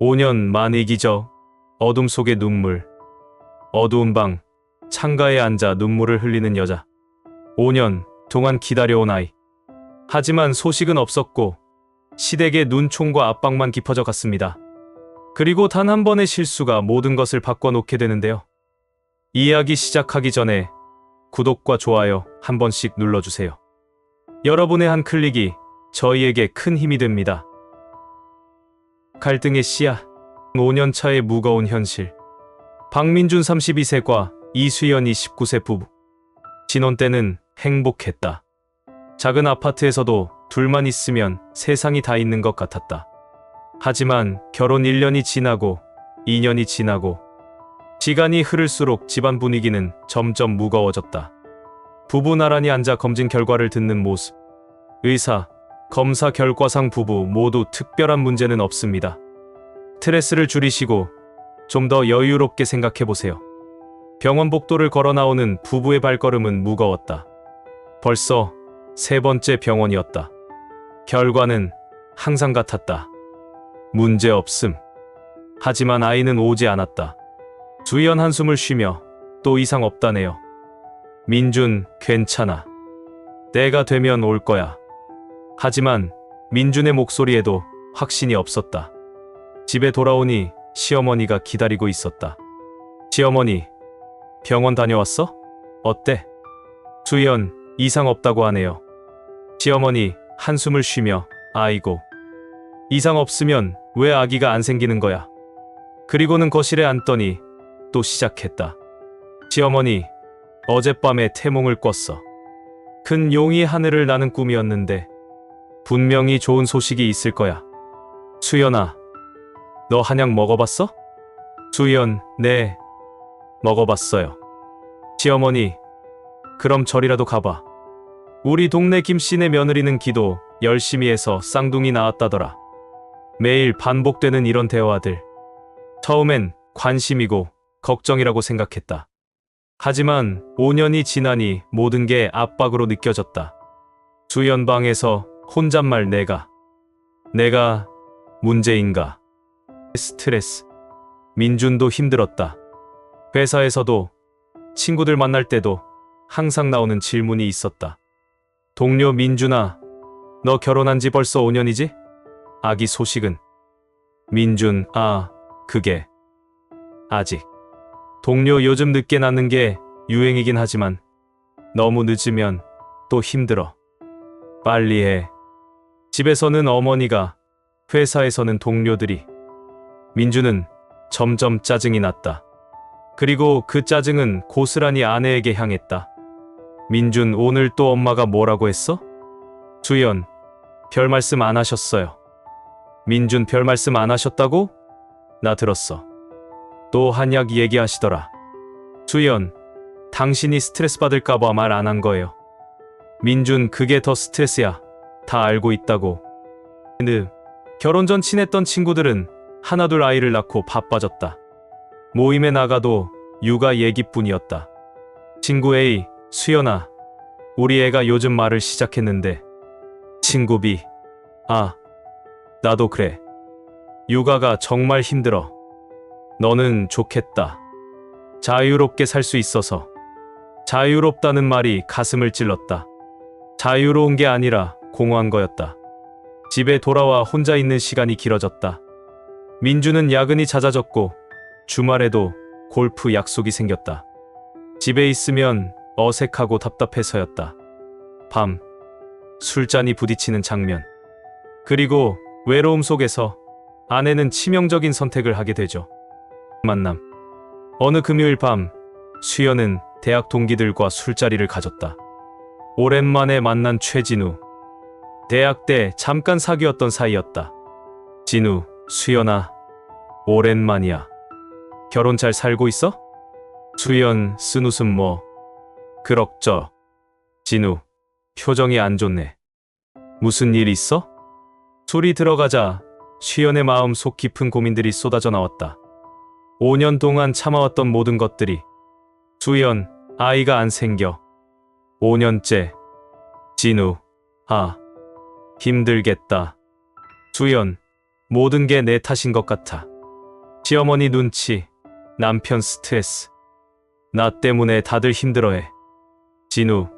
5년 만의 기적, 어둠 속의 눈물. 어두운 방, 창가에 앉아 눈물을 흘리는 여자. 5년 동안 기다려온 아이. 하지만 소식은 없었고 시댁의 눈총과 압박만 깊어져 갔습니다. 그리고 단 한 번의 실수가 모든 것을 바꿔놓게 되는데요. 이야기 시작하기 전에 구독과 좋아요 한 번씩 눌러주세요. 여러분의 한 클릭이 저희에게 큰 힘이 됩니다. 갈등의 씨앗, 5년 차의 무거운 현실. 박민준 32세과 이수연 29세 부부. 신혼 때는 행복했다. 작은 아파트에서도 둘만 있으면 세상이 다 있는 것 같았다. 하지만 결혼 1년이 지나고 2년이 지나고 시간이 흐를수록 집안 분위기는 점점 무거워졌다. 부부 나란히 앉아 검진 결과를 듣는 모습. 의사, 검사 결과상 부부 모두 특별한 문제는 없습니다. 스트레스를 줄이시고 좀 더 여유롭게 생각해보세요. 병원 복도를 걸어 나오는 부부의 발걸음은 무거웠다. 벌써 세 번째 병원이었다. 결과는 항상 같았다. 문제 없음. 하지만 아이는 오지 않았다. 수연 한숨을 쉬며 또 이상 없다네요. 민준, 괜찮아. 때가 되면 올 거야. 하지만 민준의 목소리에도 확신이 없었다. 집에 돌아오니 시어머니가 기다리고 있었다. 시어머니, 병원 다녀왔어? 어때? 수연, 이상 없다고 하네요. 시어머니 한숨을 쉬며 아이고, 이상 없으면 왜 아기가 안 생기는 거야? 그리고는 거실에 앉더니 또 시작했다. 시어머니, 어젯밤에 태몽을 꿨어. 큰 용이 하늘을 나는 꿈이었는데 분명히 좋은 소식이 있을 거야. 수연아, 너 한약 먹어봤어? 수연, 네, 먹어봤어요. 시어머니, 그럼 저리라도 가봐. 우리 동네 김씨네 며느리는 기도 열심히 해서 쌍둥이 낳았다더라. 매일 반복되는 이런 대화들. 처음엔 관심이고 걱정이라고 생각했다. 하지만 5년이 지나니 모든 게 압박으로 느껴졌다. 수연 방에서 혼잣말 내가 문제인가? 스트레스. 민준도 힘들었다. 회사에서도 친구들 만날 때도 항상 나오는 질문이 있었다. 동료 민준아, 너 결혼한 지 벌써 5년이지? 아기 소식은? 민준, 그게 아직. 동료 요즘 늦게 낳는 게 유행이긴 하지만 너무 늦으면 또 힘들어. 빨리 해. 집에서는 어머니가, 회사에서는 동료들이. 민준은 점점 짜증이 났다. 그리고 그 짜증은 고스란히 아내에게 향했다. 민준, 오늘 또 엄마가 뭐라고 했어? 수연, 별 말씀 안 하셨어요. 민준, 별 말씀 안 하셨다고? 나 들었어. 또 한약 얘기하시더라. 수연, 당신이 스트레스 받을까봐 말 안 한 거예요. 민준, 그게 더 스트레스야. 다 알고 있다고. 결혼 전 친했던 친구들은 하나둘 아이를 낳고 바빠졌다. 모임에 나가도 육아 얘기뿐이었다. 친구 A, 수연아, 우리 애가 요즘 말을 시작했는데. 친구 B, 나도 그래. 육아가 정말 힘들어. 너는 좋겠다. 자유롭게 살 수 있어서. 자유롭다는 말이 가슴을 찔렀다. 자유로운 게 아니라 공허한 거였다. 집에 돌아와 혼자 있는 시간이 길어졌다. 민주는 야근이 잦아졌고 주말에도 골프 약속이 생겼다. 집에 있으면 어색하고 답답해서였다. 밤, 술잔이 부딪히는 장면. 그리고 외로움 속에서 아내는 치명적인 선택을 하게 되죠. 만남. 어느 금요일 밤, 수연은 대학 동기들과 술자리를 가졌다. 오랜만에 만난 최진우. 대학 때 잠깐 사귀었던 사이였다. 진우, 수연아, 오랜만이야. 결혼 잘 살고 있어? 수연, 쓴 웃음 뭐 그럭저럭. 진우, 표정이 안 좋네. 무슨 일 있어? 술이 들어가자 수연의 마음 속 깊은 고민들이 쏟아져 나왔다. 5년 동안 참아왔던 모든 것들이. 수연, 아이가 안 생겨. 5년째. 진우, 힘들겠다. 수연, 모든 게 내 탓인 것 같아. 시어머니 눈치, 남편 스트레스. 나 때문에 다들 힘들어해. 진우,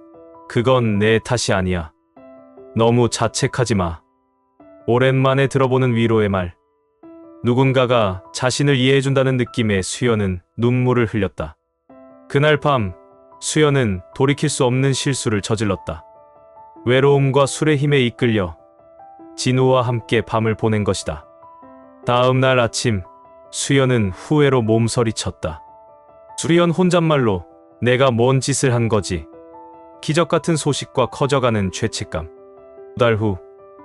그건 내 탓이 아니야. 너무 자책하지 마. 오랜만에 들어보는 위로의 말. 누군가가 자신을 이해해준다는 느낌에 수연은 눈물을 흘렸다. 그날 밤, 수연은 돌이킬 수 없는 실수를 저질렀다. 외로움과 술의 힘에 이끌려 진우와 함께 밤을 보낸 것이다. 다음 날 아침, 수연은 후회로 몸서리쳤다. 수연 혼잣말로 내가 뭔 짓을 한 거지. 기적 같은 소식과 커져가는 죄책감. 2달 후,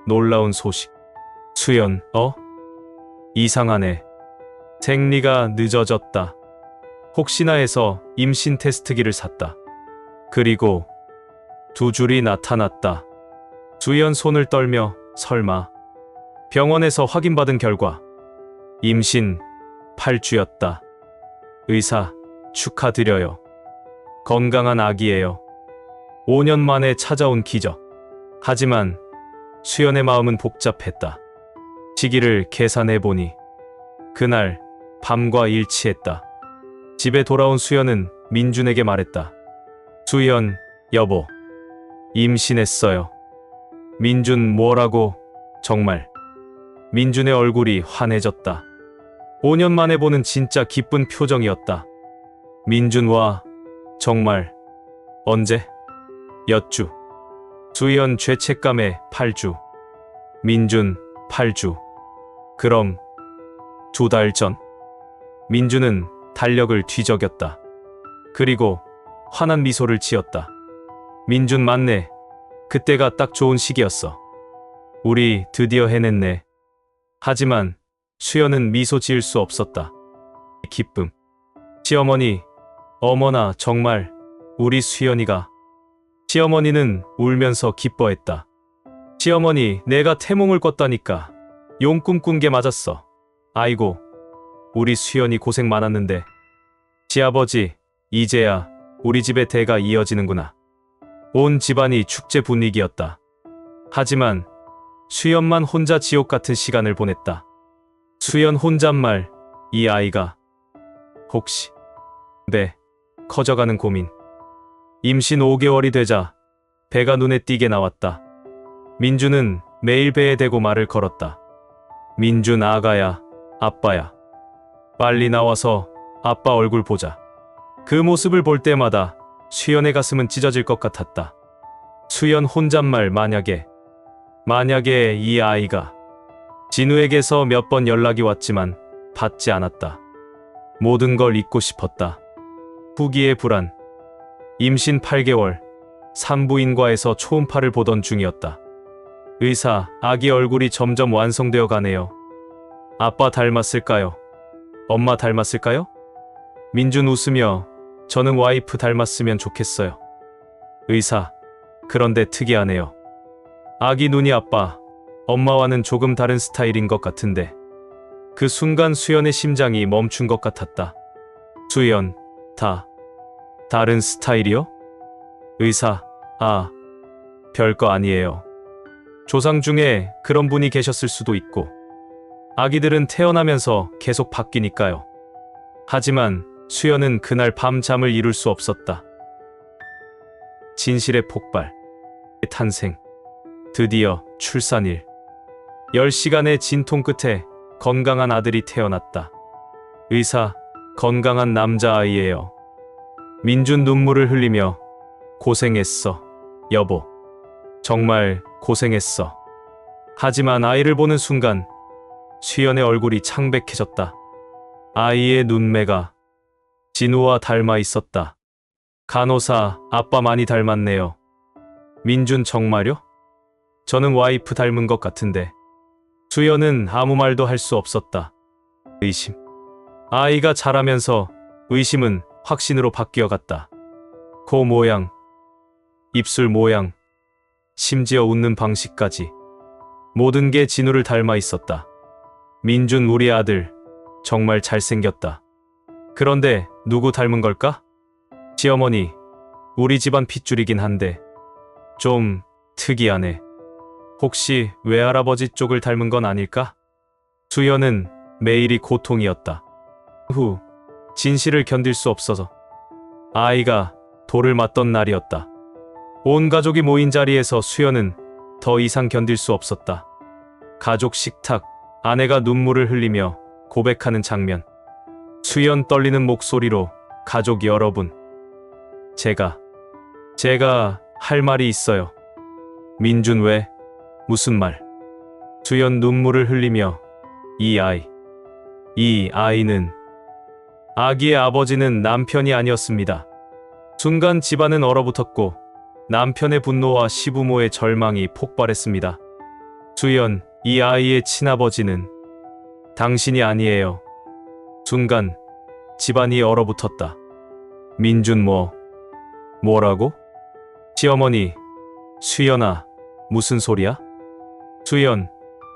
놀라운 소식. 수연, 이상하네. 생리가 늦어졌다. 혹시나 해서 임신 테스트기를 샀다. 그리고 2줄이 나타났다. 수연 손을 떨며 설마. 병원에서 확인받은 결과 임신 8주였다. 의사, 축하드려요. 건강한 아기예요. 5년 만에 찾아온 기적. 하지만 수연의 마음은 복잡했다. 시기를 계산해보니 그날 밤과 일치했다. 집에 돌아온 수연은 민준에게 말했다. 수연, 여보, 임신했어요. 민준 뭐라고? 정말. 민준의 얼굴이 환해졌다. 5년 만에 보는 진짜 기쁜 표정이었다. 민준 와, 정말. 언제? 몇 주? 수연 죄책감에 8주. 민준 8주. 그럼 2달 전. 민준은 달력을 뒤적였다. 그리고 환한 미소를 지었다. 민준 맞네. 그때가 딱 좋은 시기였어. 우리 드디어 해냈네. 하지만 수연은 미소 지을 수 없었다. 기쁨. 시어머니, 어머나 정말 우리 수연이가. 시어머니는 울면서 기뻐했다. 시어머니, 내가 태몽을 꿨다니까. 용꿈 꾼 게 맞았어. 아이고, 우리 수연이 고생 많았는데. 시아버지, 이제야 우리 집의 대가 이어지는구나. 온 집안이 축제 분위기였다. 하지만 수연만 혼자 지옥 같은 시간을 보냈다. 수연 혼잣말, 이 아이가 혹시. 배, 커져가는 고민. 임신 5개월이 되자 배가 눈에 띄게 나왔다. 민준은 매일 배에 대고 말을 걸었다. 민준 아가야, 아빠야. 빨리 나와서 아빠 얼굴 보자. 그 모습을 볼 때마다 수연의 가슴은 찢어질 것 같았다. 수연 혼잣말 만약에 이 아이가. 진우에게서 몇 번 연락이 왔지만 받지 않았다. 모든 걸 잊고 싶었다. 후기의 불안. 임신 8개월, 산부인과에서 초음파를 보던 중이었다. 의사, 아기 얼굴이 점점 완성되어 가네요. 아빠 닮았을까요? 엄마 닮았을까요? 민준 웃으며 저는 와이프 닮았으면 좋겠어요. 의사, 그런데 특이하네요. 아기 눈이 아빠, 엄마와는 조금 다른 스타일인 것 같은데. 그 순간 수연의 심장이 멈춘 것 같았다. 수연, 다른 스타일이요? 의사, 별거 아니에요. 조상 중에 그런 분이 계셨을 수도 있고, 아기들은 태어나면서 계속 바뀌니까요. 하지만 수연은 그날 밤 잠을 이룰 수 없었다. 진실의 폭발, 탄생, 드디어 출산일. 10시간의 진통 끝에 건강한 아들이 태어났다. 의사, 건강한 남자아이예요. 민준 눈물을 흘리며 고생했어, 여보. 정말 고생했어. 하지만 아이를 보는 순간 수연의 얼굴이 창백해졌다. 아이의 눈매가 진우와 닮아 있었다. 간호사, 아빠 많이 닮았네요. 민준 정말요? 저는 와이프 닮은 것 같은데. 수연은 아무 말도 할 수 없었다. 의심. 아이가 자라면서 의심은 확신으로 바뀌어갔다. 코 모양, 입술 모양, 심지어 웃는 방식까지. 모든 게 진우를 닮아 있었다. 민준 우리 아들, 정말 잘생겼다. 그런데 누구 닮은 걸까? 시어머니, 우리 집안 핏줄이긴 한데 좀 특이하네. 혹시 외할아버지 쪽을 닮은 건 아닐까? 수연은 매일이 고통이었다. 후, 진실을 견딜 수 없어서 아이가 돌을 맞던 날이었다. 온 가족이 모인 자리에서 수연은 더 이상 견딜 수 없었다. 가족 식탁, 아내가 눈물을 흘리며 고백하는 장면. 수연 떨리는 목소리로 가족 여러분, 제가 할 말이 있어요. 민준 왜? 무슨 말? 수연 눈물을 흘리며 이 아이는 아기의 아버지는 남편이 아니었습니다. 순간 집안은 얼어붙었고 남편의 분노와 시부모의 절망이 폭발했습니다. 수연, 이 아이의 친아버지는 당신이 아니에요. 순간 집안이 얼어붙었다. 민준 뭐라고? 시어머니, 수연아, 무슨 소리야? 수연,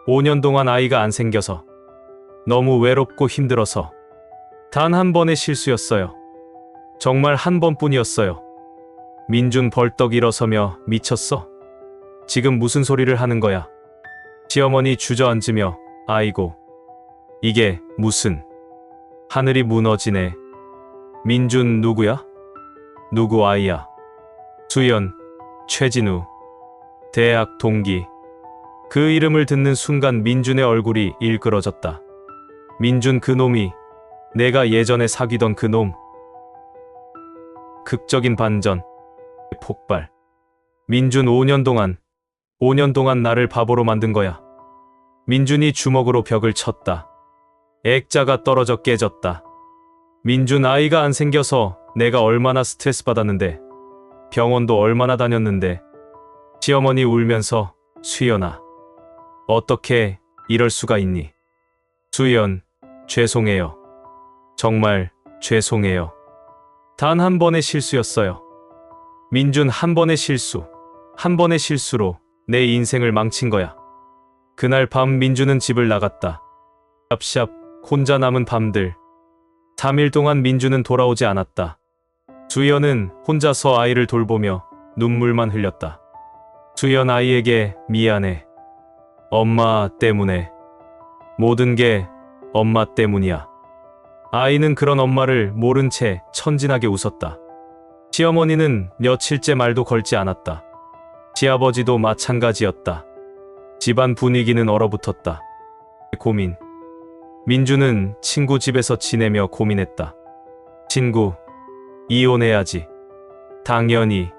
5년 동안 아이가 안 생겨서 너무 외롭고 힘들어서 단 한 번의 실수였어요. 정말 한 번뿐이었어요. 민준 벌떡 일어서며 미쳤어? 지금 무슨 소리를 하는 거야? 시어머니 주저앉으며 아이고, 이게 무슨... 하늘이 무너지네. 민준 누구야? 누구 아이야? 수연, 최진우, 대학 동기. 그 이름을 듣는 순간 민준의 얼굴이 일그러졌다. 민준 그 놈이 내가 예전에 사귀던 그 놈. 극적인 반전, 폭발. 민준 5년 동안 나를 바보로 만든 거야. 민준이 주먹으로 벽을 쳤다. 액자가 떨어져 깨졌다. 민준 아이가 안 생겨서 내가 얼마나 스트레스 받았는데, 병원도 얼마나 다녔는데. 시어머니 울면서 수연아, 어떻게 이럴 수가 있니? 수연, 죄송해요. 정말 죄송해요. 단 한 번의 실수였어요. 민준 한 번의 실수로 내 인생을 망친 거야. 그날 밤 민준은 집을 나갔다. 샵샵 혼자 남은 밤들. 3일 동안 민준은 돌아오지 않았다. 수연은 혼자서 아이를 돌보며 눈물만 흘렸다. 수연 아이에게 미안해. 엄마 때문에. 모든 게 엄마 때문이야. 아이는 그런 엄마를 모른 채 천진하게 웃었다. 시어머니는 며칠째 말도 걸지 않았다. 시아버지도 마찬가지였다. 집안 분위기는 얼어붙었다. 고민. 민준은 친구 집에서 지내며 고민했다. 친구, 이혼해야지. 당연히.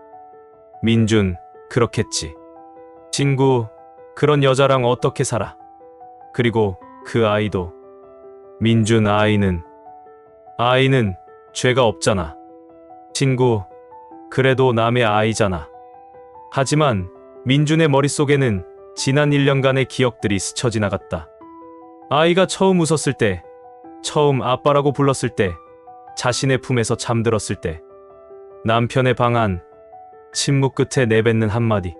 민준, 그렇겠지. 친구, 그런 여자랑 어떻게 살아? 그리고 그 아이도. 민준 아이는 죄가 없잖아. 친구, 그래도 남의 아이잖아. 하지만 민준의 머릿속에는 지난 1년간의 기억들이 스쳐 지나갔다. 아이가 처음 웃었을 때, 처음 아빠라고 불렀을 때, 자신의 품에서 잠들었을 때, 남편의 방 안, 침묵 끝에 내뱉는 한마디.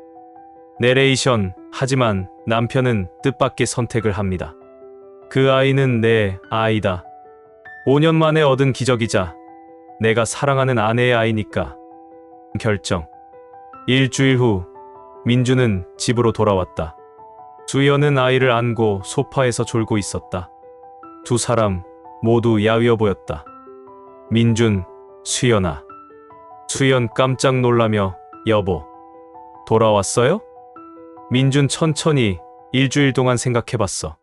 내레이션. 하지만 남편은 뜻밖의 선택을 합니다. 그 아이는 내 아이다. 5년 만에 얻은 기적이자 내가 사랑하는 아내의 아이니까. 결정. 일주일 후 민준은 집으로 돌아왔다. 수연은 아이를 안고 소파에서 졸고 있었다. 두 사람 모두 야위어 보였다. 민준, 수연아. 수연 깜짝 놀라며 여보, 돌아왔어요? 민준 천천히 일주일 동안 생각해봤어.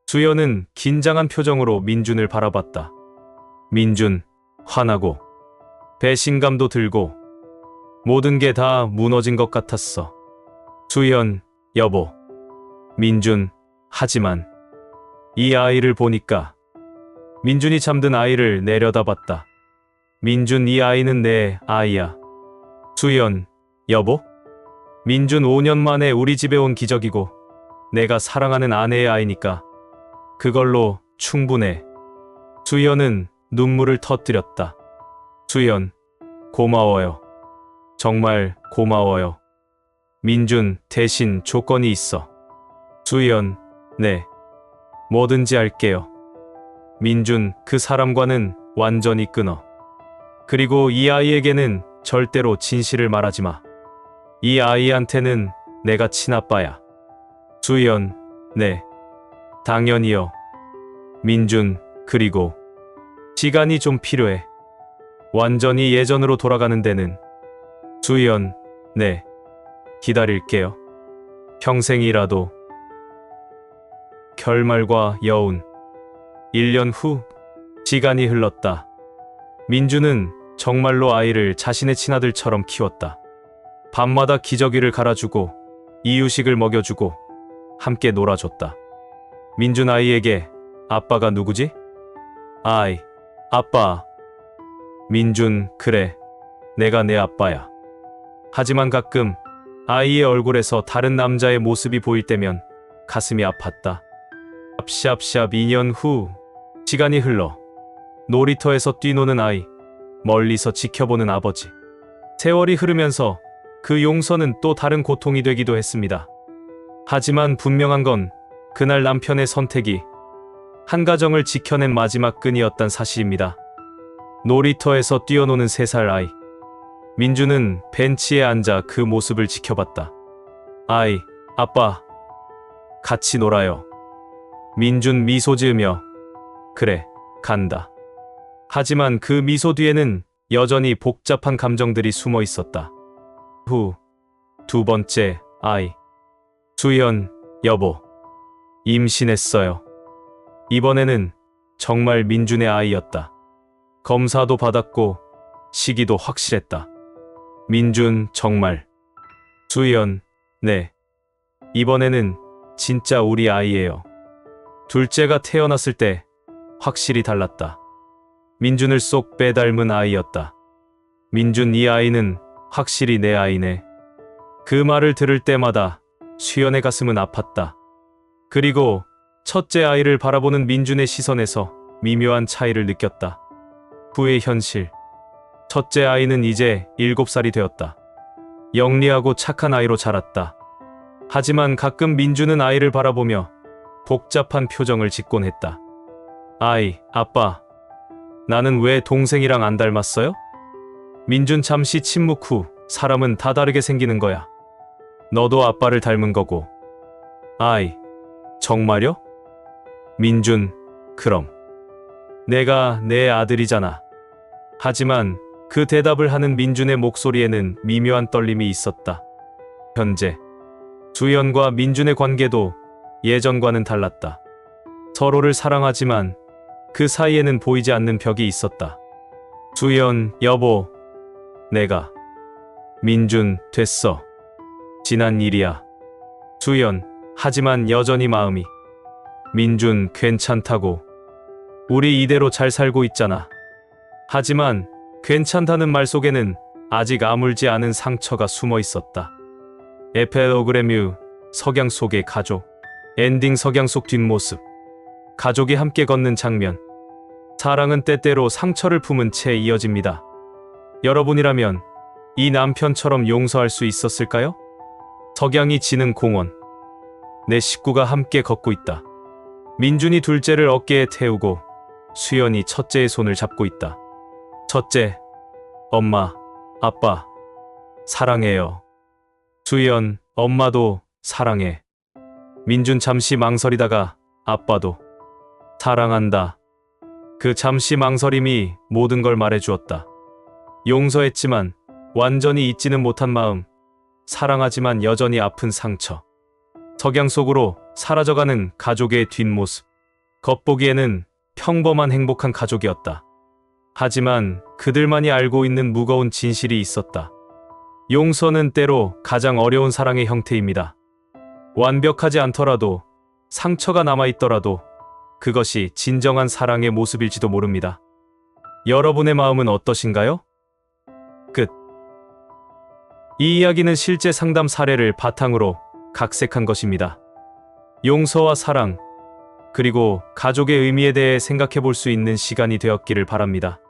수연은 긴장한 표정으로 민준을 바라봤다. 민준, 화나고 배신감도 들고 모든 게 다 무너진 것 같았어. 수연, 여보. 민준, 하지만 이 아이를 보니까. 민준이 잠든 아이를 내려다봤다. 민준, 이 아이는 내 아이야. 수연, 여보? 민준 5년 만에 우리 집에 온 기적이고 내가 사랑하는 아내의 아이니까 그걸로 충분해. 수연은 눈물을 터뜨렸다. 수연, 고마워요. 정말 고마워요. 민준, 대신 조건이 있어. 수연, 네. 뭐든지 할게요. 민준, 그 사람과는 완전히 끊어. 그리고 이 아이에게는 절대로 진실을 말하지 마. 이 아이한테는 내가 친아빠야. 수연, 네. 당연히요. 민준, 그리고 시간이 좀 필요해. 완전히 예전으로 돌아가는 데는. 수연, 네. 기다릴게요. 평생이라도. 결말과 여운. 1년 후, 시간이 흘렀다. 민주는 정말로 아이를 자신의 친아들처럼 키웠다. 밤마다 기저귀를 갈아주고, 이유식을 먹여주고, 함께 놀아줬다. 민준 아이에게 아빠가 누구지? 아이, 아빠. 민준, 그래. 내가 내 아빠야. 하지만 가끔 아이의 얼굴에서 다른 남자의 모습이 보일 때면 가슴이 아팠다. 샵샵샵 2년 후, 시간이 흘러. 놀이터에서 뛰노는 아이, 멀리서 지켜보는 아버지. 세월이 흐르면서 그 용서는 또 다른 고통이 되기도 했습니다. 하지만 분명한 건 그날 남편의 선택이 한 가정을 지켜낸 마지막 끈이었단 사실입니다. 놀이터에서 뛰어노는 3살 아이. 민주는 벤치에 앉아 그 모습을 지켜봤다. 아이, 아빠, 같이 놀아요. 민준 미소 지으며, 그래, 간다. 하지만 그 미소 뒤에는 여전히 복잡한 감정들이 숨어 있었다. 후, 2번째 아이. 수연, 여보. 임신했어요. 이번에는 정말 민준의 아이였다. 검사도 받았고 시기도 확실했다. 민준, 정말. 수연, 네. 이번에는 진짜 우리 아이예요. 둘째가 태어났을 때 확실히 달랐다. 민준을 쏙 빼닮은 아이였다. 민준, 이 아이는 확실히 내 아이네. 그 말을 들을 때마다 수연의 가슴은 아팠다. 그리고 첫째 아이를 바라보는 민준의 시선에서 미묘한 차이를 느꼈다. 후의 현실. 첫째 아이는 이제 7살이 되었다. 영리하고 착한 아이로 자랐다. 하지만 가끔 민준은 아이를 바라보며 복잡한 표정을 짓곤 했다. 아이, 아빠, 나는 왜 동생이랑 안 닮았어요? 민준 잠시 침묵 후, 사람은 다 다르게 생기는 거야. 너도 아빠를 닮은 거고. 아이, 정말요? 민준, 그럼. 내가 내 아들이잖아. 하지만 그 대답을 하는 민준의 목소리에는 미묘한 떨림이 있었다. 현재 수연과 민준의 관계도 예전과는 달랐다. 서로를 사랑하지만 그 사이에는 보이지 않는 벽이 있었다. 수연, 여보. 내가. 민준, 됐어. 지난 일이야. 수연, 하지만 여전히 마음이. 민준, 괜찮다고. 우리 이대로 잘 살고 있잖아. 하지만 괜찮다는 말 속에는 아직 아물지 않은 상처가 숨어 있었다. 에필로그램. 석양 속의 가족. 엔딩. 석양 속 뒷모습. 가족이 함께 걷는 장면. 사랑은 때때로 상처를 품은 채 이어집니다. 여러분이라면 이 남편처럼 용서할 수 있었을까요? 석양이 지는 공원. 내 식구가 함께 걷고 있다. 민준이 둘째를 어깨에 태우고 수연이 첫째의 손을 잡고 있다. 첫째, 엄마, 아빠, 사랑해요. 수연, 엄마도 사랑해. 민준 잠시 망설이다가 아빠도 사랑한다. 그 잠시 망설임이 모든 걸 말해주었다. 용서했지만 완전히 잊지는 못한 마음, 사랑하지만 여전히 아픈 상처. 석양 속으로 사라져가는 가족의 뒷모습. 겉보기에는 평범한 행복한 가족이었다. 하지만 그들만이 알고 있는 무거운 진실이 있었다. 용서는 때로 가장 어려운 사랑의 형태입니다. 완벽하지 않더라도, 상처가 남아있더라도 그것이 진정한 사랑의 모습일지도 모릅니다. 여러분의 마음은 어떠신가요? 끝. 이 이야기는 실제 상담 사례를 바탕으로 각색한 것입니다. 용서와 사랑, 그리고 가족의 의미에 대해 생각해 볼 수 있는 시간이 되었기를 바랍니다.